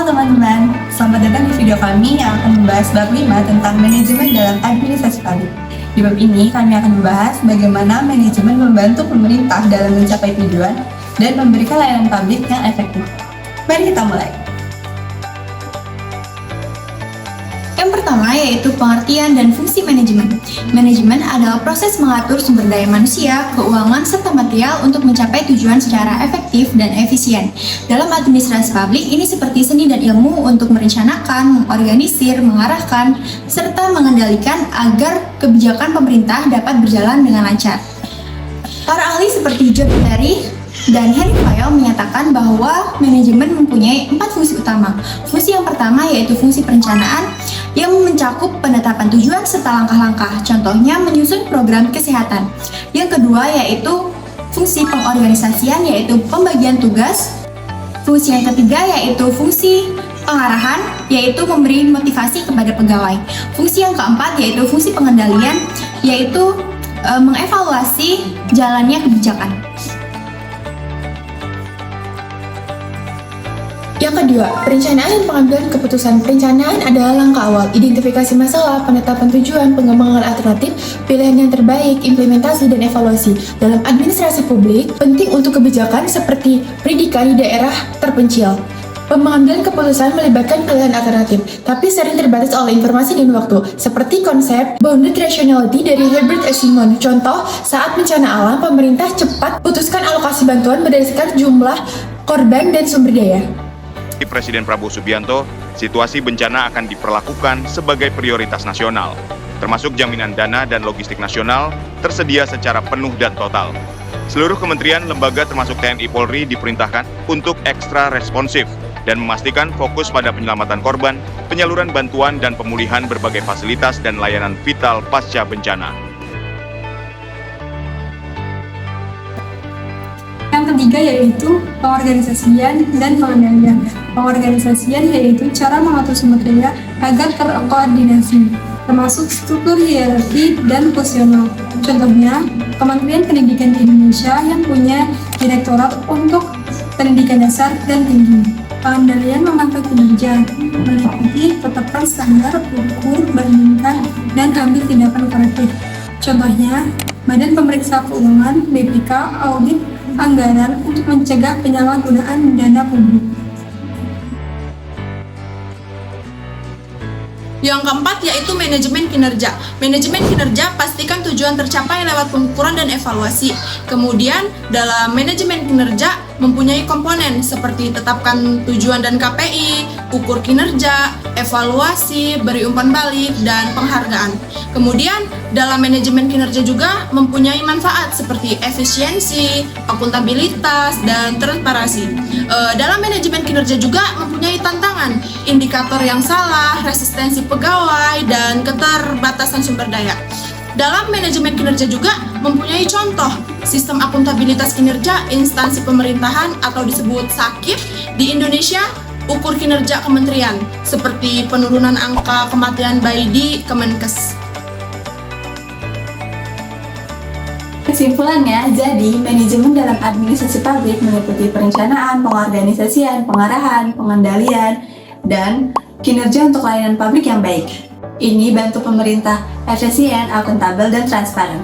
teman-teman, selamat datang di video kami yang akan membahas bab 5 tentang manajemen dalam administrasi publik. Di bab ini kami akan membahas bagaimana manajemen membantu pemerintah dalam mencapai tujuan dan memberikan layanan publik yang efektif. Mari kita mulai. Yang pertama yaitu pengertian dan fungsi manajemen. Manajemen adalah proses mengatur sumber daya manusia, keuangan, serta material untuk mencapai tujuan secara efektif dan efisien. Dalam administrasi publik, ini seperti seni dan ilmu untuk merencanakan, mengorganisir, mengarahkan, serta mengendalikan agar kebijakan pemerintah dapat berjalan dengan lancar. Para ahli seperti John Terry dan Henry Fayol menyatakan bahwa manajemen mempunyai 4 fungsi utama. Fungsi yang pertama yaitu fungsi perencanaan yang mencakup penetapan tujuan serta langkah-langkah, contohnya menyusun program kesehatan. Yang kedua yaitu fungsi pengorganisasian yaitu pembagian tugas. Fungsi yang ketiga yaitu fungsi pengarahan yaitu memberi motivasi kepada pegawai. Fungsi yang keempat yaitu fungsi pengendalian yaitu mengevaluasi jalannya kebijakan. Yang kedua, perencanaan dan pengambilan keputusan. Perencanaan adalah langkah awal, identifikasi masalah, penetapan tujuan, pengembangan alternatif, pilihan yang terbaik, implementasi, dan evaluasi. Dalam administrasi publik, penting untuk kebijakan seperti pendidikan di daerah terpencil. Pengambilan keputusan melibatkan pilihan alternatif, tapi sering terbatas oleh informasi dan waktu, seperti konsep bounded rationality dari Herbert S. Simon. Contoh, saat bencana alam, pemerintah cepat putuskan alokasi bantuan berdasarkan jumlah korban dan sumber daya. Presiden Prabowo Subianto, situasi bencana akan diperlakukan sebagai prioritas nasional, termasuk jaminan dana dan logistik nasional tersedia secara penuh dan total. Seluruh kementerian, lembaga termasuk TNI Polri diperintahkan untuk ekstra responsif dan memastikan fokus pada penyelamatan korban, penyaluran bantuan dan pemulihan berbagai fasilitas dan layanan vital pasca bencana. Yang ketiga yaitu pengorganisasian dan pengendalian. Pengorganisasian yaitu cara mengatur sumber daya agar terkoordinasi, termasuk struktur hierarki dan posisional. Contohnya, Kementerian Pendidikan di Indonesia yang punya direktorat untuk pendidikan dasar dan tinggi. Pengendalian memantau kinerja, meliputi tetapkan standar, ukur, bandingkan, dan ambil tindakan korektif. Contohnya, Badan Pemeriksa Keuangan (BPK) audit anggaran untuk mencegah penyalahgunaan dana publik. Yang keempat yaitu manajemen kinerja. Manajemen kinerja pastikan tujuan tercapai lewat pengukuran dan evaluasi. Kemudian dalam manajemen kinerja mempunyai komponen seperti tetapkan tujuan dan KPI, ukur kinerja, evaluasi, beri umpan balik, dan penghargaan. Kemudian dalam manajemen kinerja juga mempunyai manfaat seperti efisiensi, akuntabilitas, dan transparansi. Dalam manajemen kinerja juga mempunyai tantangan, indikator yang salah, resistensi pegawai, dan keterbatasan sumber daya. Dalam manajemen kinerja juga mempunyai contoh sistem akuntabilitas kinerja instansi pemerintahan atau disebut SAKIP di Indonesia, ukur kinerja kementerian seperti penurunan angka kematian bayi di Kemenkes. Kesimpulannya, jadi manajemen dalam administrasi publik meliputi perencanaan, pengorganisasian, pengarahan, pengendalian, dan kinerja untuk layanan publik yang baik. Ini bantu pemerintah efisien, akuntabel, dan transparan.